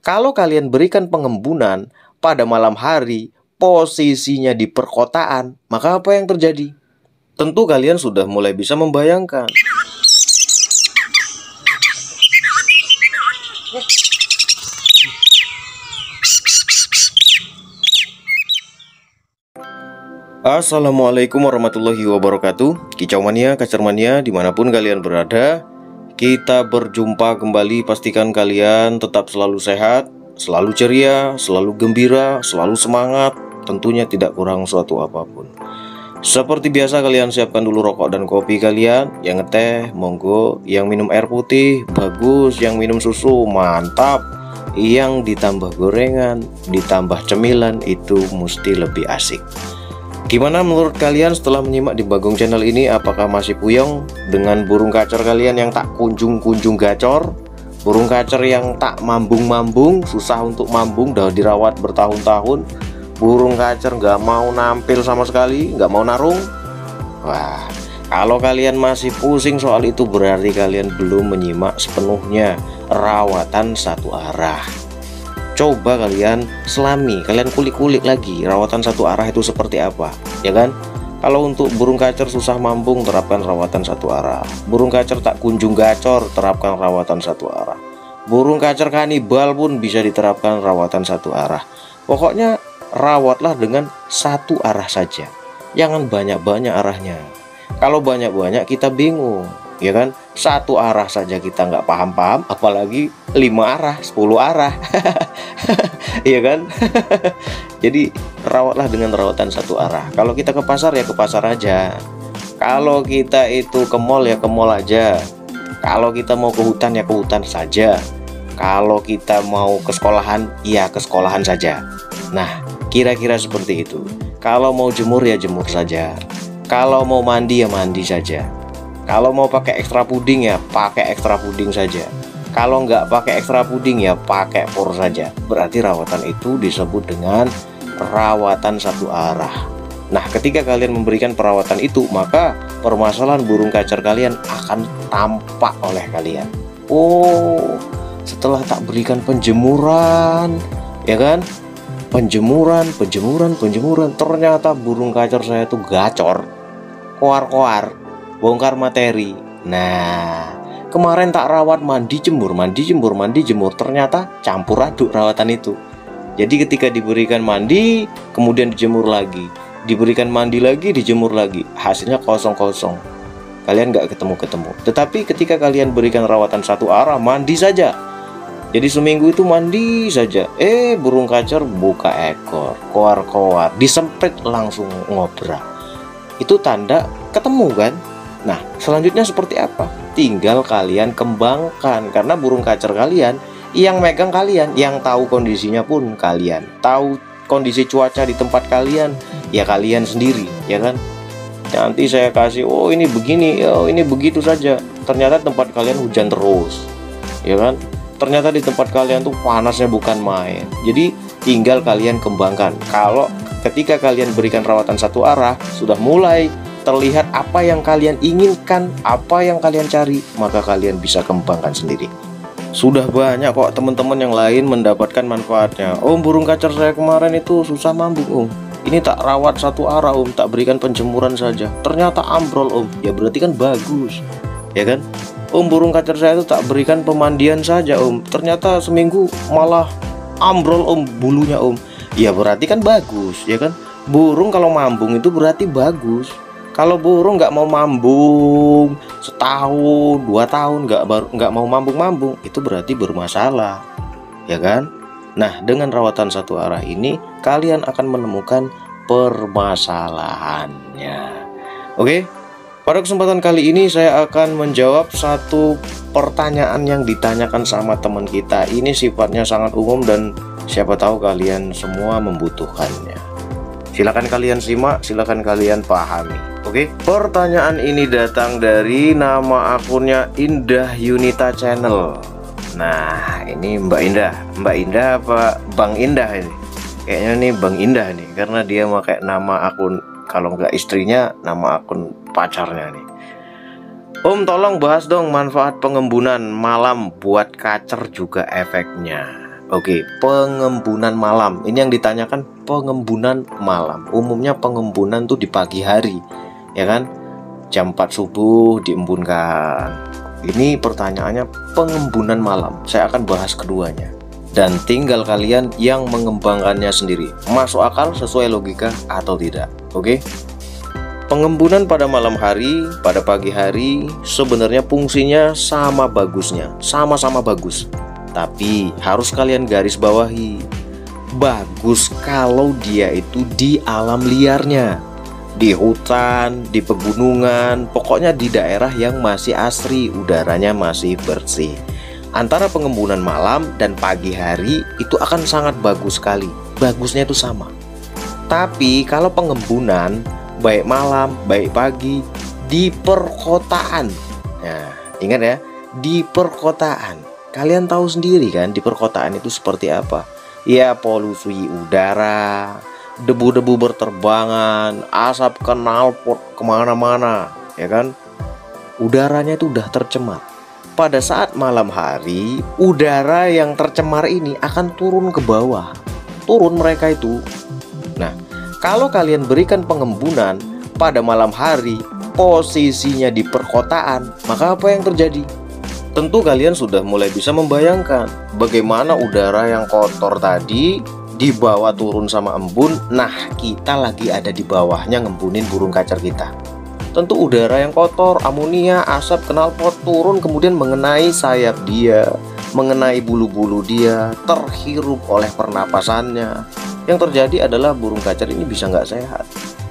Kalau kalian berikan pengembunan pada malam hari, posisinya di perkotaan, maka apa yang terjadi? Tentu kalian sudah mulai bisa membayangkan. Assalamualaikum warahmatullahi wabarakatuh. Kicau mania, kacer mania, dimanapun kalian berada, kita berjumpa kembali. Pastikan kalian tetap selalu sehat, selalu ceria, selalu gembira, selalu semangat. Tentunya tidak kurang suatu apapun. Seperti biasa, kalian siapkan dulu rokok dan kopi kalian. Yang ngeteh, monggo. Yang minum air putih, bagus. Yang minum susu, mantap. Yang ditambah gorengan, ditambah cemilan, itu mesti lebih asik. Gimana menurut kalian setelah menyimak di Bagong Channel ini? Apakah masih puyeng dengan burung kacer kalian yang tak kunjung-kunjung gacor? Burung kacer yang tak mambung-mambung, susah untuk mambung, dah dirawat bertahun-tahun. Burung kacer nggak mau nampil sama sekali, nggak mau narung. Wah, kalau kalian masih pusing soal itu, berarti kalian belum menyimak sepenuhnya rawatan satu arah. Coba kalian selami, kalian kulik-kulik lagi rawatan satu arah itu seperti apa, ya kan? Kalau untuk burung kacer susah mambung, terapkan rawatan satu arah. Burung kacer tak kunjung gacor, terapkan rawatan satu arah. Burung kacer kanibal pun bisa diterapkan rawatan satu arah. Pokoknya rawatlah dengan satu arah saja, jangan banyak-banyak arahnya. Kalau banyak-banyak kita bingung, ya kan? Satu arah saja kita nggak paham-paham, apalagi 5 arah, 10 arah. Iya kan? Jadi rawatlah dengan rawatan satu arah. Kalau kita ke pasar ya ke pasar aja. Kalau kita itu ke mall ya ke mall aja. Kalau kita mau ke hutan ya ke hutan saja. Kalau kita mau ke sekolahan ya ke sekolahan saja. Nah, kira-kira seperti itu. Kalau mau jemur ya jemur saja. Kalau mau mandi ya mandi saja. Kalau mau pakai ekstra puding ya pakai ekstra puding saja. Kalau nggak pakai ekstra puding ya pakai por saja. Berarti rawatan itu disebut dengan rawatan satu arah. Nah, ketika kalian memberikan perawatan itu, maka permasalahan burung kacer kalian akan tampak oleh kalian. Oh, setelah tak berikan penjemuran, ya kan? Penjemuran, ternyata burung kacer saya itu gacor, koar-koar, bongkar materi. Nah, kemarin tak rawat, mandi jemur, ternyata campur aduk rawatan itu. Jadi ketika diberikan mandi, kemudian dijemur lagi, diberikan mandi lagi, dijemur lagi, hasilnya kosong-kosong. Kalian nggak ketemu-ketemu. Tetapi ketika kalian berikan rawatan satu arah, mandi saja. Jadi seminggu itu mandi saja. Burung kacer buka ekor, koar-koar, disemprit langsung ngobrak. Itu tanda ketemu kan? Nah, selanjutnya seperti apa? Tinggal kalian kembangkan, karena burung kacer kalian yang megang kalian, yang tahu kondisinya pun kalian, tahu kondisi cuaca di tempat kalian ya kalian sendiri, ya kan? Nanti saya kasih, oh ini begini, oh ini begitu saja. Ternyata tempat kalian hujan terus, ya kan? Ternyata di tempat kalian tuh panasnya bukan main. Jadi tinggal kalian kembangkan. Kalau ketika kalian berikan rawatan satu arah, sudah mulai terlihat apa yang kalian inginkan, apa yang kalian cari, maka kalian bisa kembangkan sendiri. Sudah banyak kok teman-teman yang lain mendapatkan manfaatnya. Om, burung kacer saya kemarin itu susah mambung om, ini tak rawat satu arah om, tak berikan penjemuran saja, ternyata ambrol om. Ya berarti kan bagus, ya kan? Om, burung kacer saya itu tak berikan pemandian saja om, ternyata seminggu malah ambrol om bulunya om. Ya berarti kan bagus, ya kan? Burung kalau mambung itu berarti bagus. Kalau burung nggak mau mambung setahun, 2 tahun nggak mau mambung, itu berarti bermasalah, ya kan? Nah, dengan rawatan satu arah ini kalian akan menemukan permasalahannya. Oke, pada kesempatan kali ini saya akan menjawab satu pertanyaan yang ditanyakan sama teman kita. Ini sifatnya sangat umum dan siapa tahu kalian semua membutuhkannya. Silakan kalian simak, silakan kalian pahami. Oke, pertanyaan ini datang dari nama akunnya Indah Yunita Channel. Nah, ini Mbak Indah apa Bang Indah ini? Kayaknya nih Bang Indah nih, karena dia pakai nama akun, kalau nggak istrinya, nama akun pacarnya nih. Om, tolong bahas dong manfaat pengembunan malam buat kacer juga efeknya. Oke, pengembunan malam. Ini yang ditanyakan pengembunan malam. Umumnya pengembunan tuh di pagi hari, ya kan? Jam 4 subuh diembunkan. Ini pertanyaannya pengembunan malam. Saya akan bahas keduanya. Dan tinggal kalian yang mengembangkannya sendiri. Masuk akal sesuai logika atau tidak. Oke? Pengembunan pada malam hari, pada pagi hari, sebenarnya fungsinya sama bagusnya, sama-sama bagus. Tapi harus kalian garis bawahi, bagus kalau dia itu di alam liarnya, di hutan, di pegunungan, pokoknya di daerah yang masih asri, udaranya masih bersih. Antara pengembunan malam dan pagi hari itu akan sangat bagus sekali, bagusnya itu sama. Tapi kalau pengembunan baik malam, baik pagi di perkotaan. Nah, ingat ya, di perkotaan. Kalian tahu sendiri kan di perkotaan itu seperti apa? Ya, polusi udara, debu-debu berterbangan, asap knalpot kemana-mana, ya kan? Udaranya itu udah tercemar. Pada saat malam hari, udara yang tercemar ini akan turun ke bawah. Turun mereka itu. Nah, kalau kalian berikan pengembunan pada malam hari, posisinya di perkotaan, maka apa yang terjadi? Tentu kalian sudah mulai bisa membayangkan bagaimana udara yang kotor tadi dibawa turun sama embun. Nah, kita lagi ada di bawahnya ngembunin burung kacer kita. Tentu udara yang kotor, amonia, asap, knalpot turun kemudian mengenai sayap dia, mengenai bulu-bulu dia, terhirup oleh pernapasannya. Yang terjadi adalah burung kacer ini bisa nggak sehat.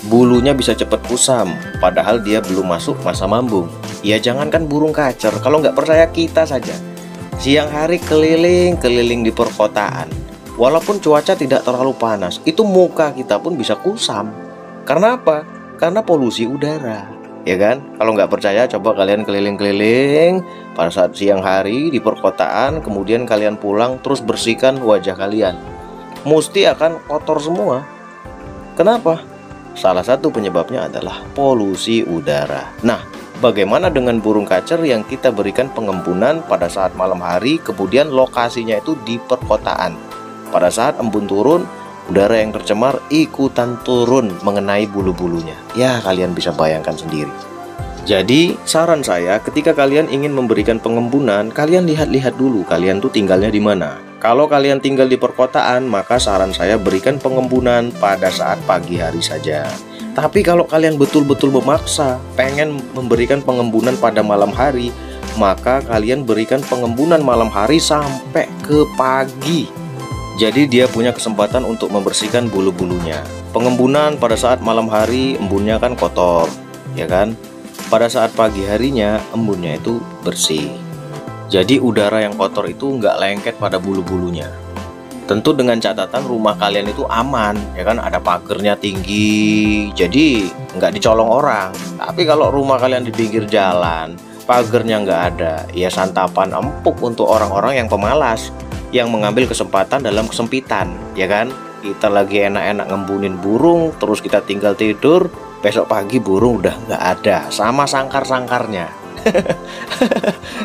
Bulunya bisa cepat kusam, padahal dia belum masuk masa mambung. Ya jangankan burung kacer, kalau nggak percaya kita saja. Siang hari keliling-keliling di perkotaan. Walaupun cuaca tidak terlalu panas, itu muka kita pun bisa kusam. Karena apa? Karena polusi udara. Ya kan? Kalau nggak percaya, coba kalian keliling-keliling pada saat siang hari di perkotaan, kemudian kalian pulang terus bersihkan wajah kalian. Mesti akan kotor semua. Kenapa? Salah satu penyebabnya adalah polusi udara. Nah, bagaimana dengan burung kacer yang kita berikan pengembunan pada saat malam hari, kemudian lokasinya itu di perkotaan? Pada saat embun turun, udara yang tercemar ikutan turun mengenai bulu-bulunya. Ya, kalian bisa bayangkan sendiri. Jadi, saran saya ketika kalian ingin memberikan pengembunan, kalian lihat-lihat dulu kalian tuh tinggalnya di mana. Kalau kalian tinggal di perkotaan, maka saran saya berikan pengembunan pada saat pagi hari saja. Tapi kalau kalian betul-betul memaksa pengen memberikan pengembunan pada malam hari, maka kalian berikan pengembunan malam hari sampai ke pagi. Jadi dia punya kesempatan untuk membersihkan bulu-bulunya. Pengembunan pada saat malam hari, embunnya kan kotor, ya kan? Pada saat pagi harinya, embunnya itu bersih. Jadi udara yang kotor itu nggak lengket pada bulu-bulunya. Tentu dengan catatan rumah kalian itu aman, ya kan? Ada pagernya tinggi, jadi nggak dicolong orang. Tapi kalau rumah kalian di pinggir jalan, pagernya nggak ada, ya santapan empuk untuk orang-orang yang pemalas, yang mengambil kesempatan dalam kesempitan, ya kan? Kita lagi enak-enak ngembunin burung, terus kita tinggal tidur, besok pagi burung udah nggak ada, sama sangkar-sangkarnya.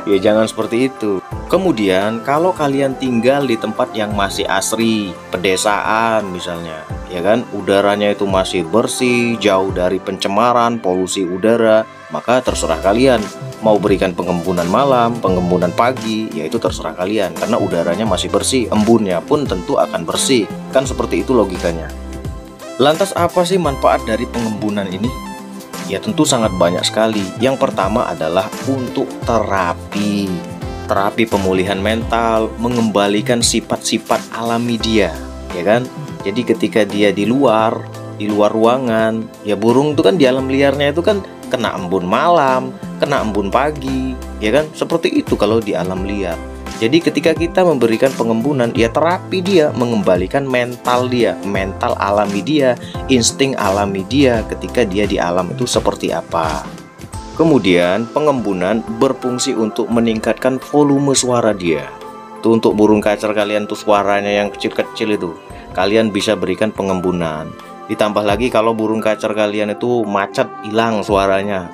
Ya jangan seperti itu. Kemudian kalau kalian tinggal di tempat yang masih asri, pedesaan misalnya, ya kan, udaranya itu masih bersih, jauh dari pencemaran, polusi udara, maka terserah kalian mau berikan pengembunan malam, pengembunan pagi, yaitu terserah kalian. Karena udaranya masih bersih, embunnya pun tentu akan bersih. Kan seperti itu logikanya. Lantas apa sih manfaat dari pengembunan ini? Ya tentu sangat banyak sekali. Yang pertama adalah untuk terapi. Terapi pemulihan mental, mengembalikan sifat-sifat alami dia, ya kan? Jadi ketika dia di luar ruangan, ya burung itu kan di alam liarnya itu kan kena embun malam, kena embun pagi, ya kan? Seperti itu kalau di alam liar. Jadi ketika kita memberikan pengembunan, ya terapi dia, mengembalikan mental dia, mental alami dia, insting alami dia ketika dia di alam itu seperti apa. Kemudian pengembunan berfungsi untuk meningkatkan volume suara dia. Itu untuk burung kacer kalian tuh suaranya yang kecil-kecil itu, kalian bisa berikan pengembunan. Ditambah lagi kalau burung kacer kalian itu macet, hilang suaranya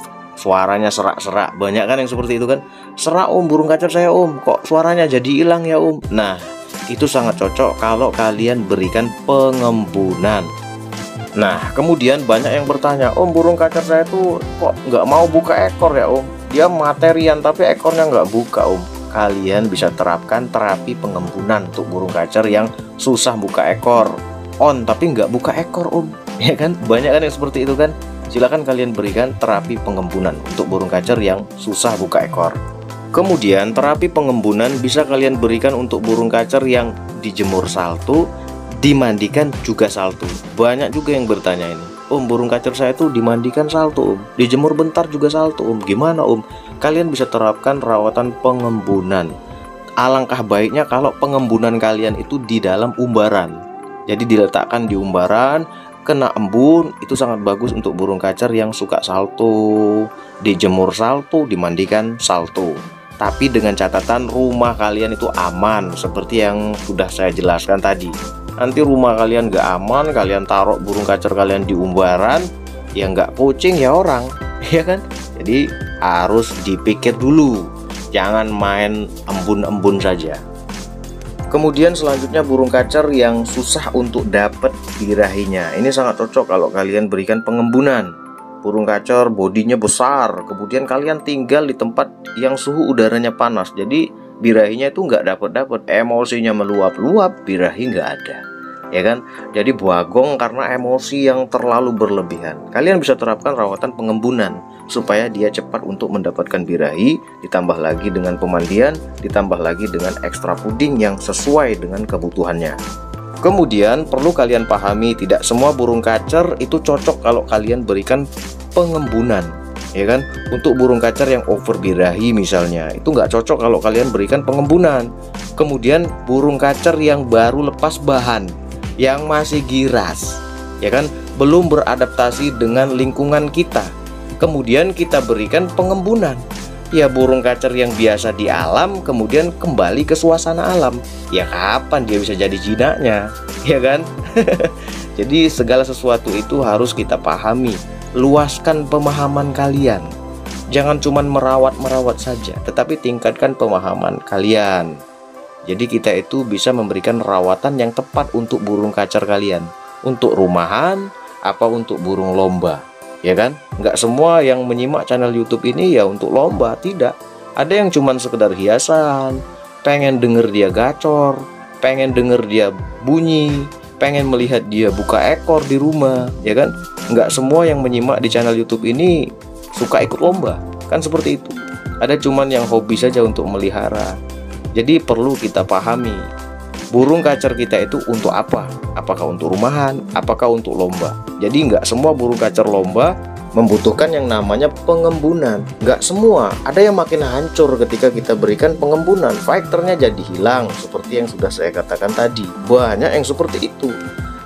serak-serak, banyak kan yang seperti itu kan. Serak om, burung kacer saya om, kok suaranya jadi hilang ya om. Nah, itu sangat cocok kalau kalian berikan pengembunan. Nah, kemudian banyak yang bertanya, Om, burung kacer saya tuh kok nggak mau buka ekor ya Om? Dia materian tapi ekornya nggak buka Om. Kalian bisa terapkan terapi pengembunan untuk burung kacer yang susah buka ekor. On tapi nggak buka ekor Om, ya kan? Banyak kan yang seperti itu kan? Silahkan kalian berikan terapi pengembunan untuk burung kacer yang susah buka ekor. Kemudian terapi pengembunan bisa kalian berikan untuk burung kacer yang dijemur saltu, dimandikan juga saltu. Banyak juga yang bertanya ini, Om, burung kacer saya tuh dimandikan saltu Om, dijemur bentar juga saltu Om, gimana Om? Kalian bisa terapkan rawatan pengembunan. Alangkah baiknya kalau pengembunan kalian itu di dalam umbaran. Jadi diletakkan di umbaran, kena embun, itu sangat bagus untuk burung kacer yang suka saltu, dijemur saltu, dimandikan saltu. Tapi dengan catatan rumah kalian itu aman, seperti yang sudah saya jelaskan tadi. Nanti rumah kalian gak aman, kalian taruh burung kacer kalian di umbaran, ya nggak kucing ya orang, ya kan? Jadi harus dipikir dulu, jangan main embun-embun saja. Kemudian selanjutnya burung kacer yang susah untuk dapat birahinya. Ini sangat cocok kalau kalian berikan pengembunan. Burung kacer bodinya besar, kemudian kalian tinggal di tempat yang suhu udaranya panas. Jadi birahinya itu nggak dapat, emosinya meluap-luap, birahi nggak ada, ya kan? Jadi bagong karena emosi yang terlalu berlebihan. Kalian bisa terapkan rawatan pengembunan supaya dia cepat untuk mendapatkan birahi, ditambah lagi dengan pemandian, ditambah lagi dengan ekstra puding yang sesuai dengan kebutuhannya. Kemudian perlu kalian pahami, tidak semua burung kacer itu cocok kalau kalian berikan pengembunan, ya kan? Untuk burung kacer yang over birahi misalnya, itu nggak cocok kalau kalian berikan pengembunan. Kemudian burung kacer yang baru lepas bahan, yang masih giras, ya kan, belum beradaptasi dengan lingkungan kita, kemudian kita berikan pengembunan. Ya burung kacer yang biasa di alam kemudian kembali ke suasana alam, ya kapan dia bisa jadi jinaknya, ya kan? Jadi segala sesuatu itu harus kita pahami. Luaskan pemahaman kalian. Jangan cuma merawat saja, tetapi tingkatkan pemahaman kalian. Jadi kita itu bisa memberikan rawatan yang tepat untuk burung kacer kalian, untuk rumahan, apa untuk burung lomba, ya kan? Nggak semua yang menyimak channel YouTube ini ya untuk lomba, tidak. Ada yang cuma sekedar hiasan, pengen denger dia gacor, pengen denger dia bunyi, pengen melihat dia buka ekor di rumah, ya kan? Nggak semua yang menyimak di channel YouTube ini suka ikut lomba, kan seperti itu. Ada cuman yang hobi saja untuk melihara. Jadi perlu kita pahami, burung kacer kita itu untuk apa? Apakah untuk rumahan? Apakah untuk lomba? Jadi nggak semua burung kacer lomba membutuhkan yang namanya pengembunan. Nggak semua. Ada yang makin hancur ketika kita berikan pengembunan, fighternya jadi hilang, seperti yang sudah saya katakan tadi. Banyak yang seperti itu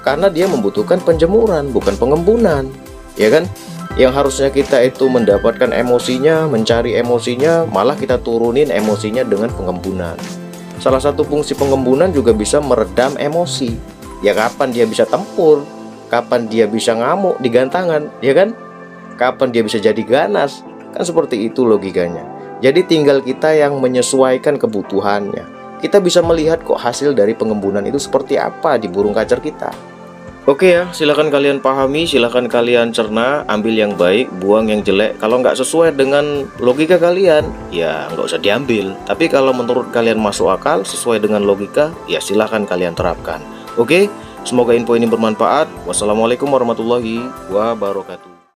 karena dia membutuhkan penjemuran, bukan pengembunan, ya kan? Yang harusnya kita itu mendapatkan emosinya, mencari emosinya, malah kita turunin emosinya dengan pengembunan. Salah satu fungsi pengembunan juga bisa meredam emosi. Ya kapan dia bisa tempur, kapan dia bisa ngamuk di gantangan, ya kan? Kapan dia bisa jadi ganas, kan seperti itu logikanya. Jadi tinggal kita yang menyesuaikan kebutuhannya. Kita bisa melihat kok hasil dari pengembunan itu seperti apa di burung kacer kita. Oke ya, silahkan kalian pahami, silahkan kalian cerna, ambil yang baik, buang yang jelek. Kalau nggak sesuai dengan logika kalian, ya nggak usah diambil. Tapi kalau menurut kalian masuk akal, sesuai dengan logika, ya silahkan kalian terapkan. Oke, semoga info ini bermanfaat. Wassalamualaikum warahmatullahi wabarakatuh.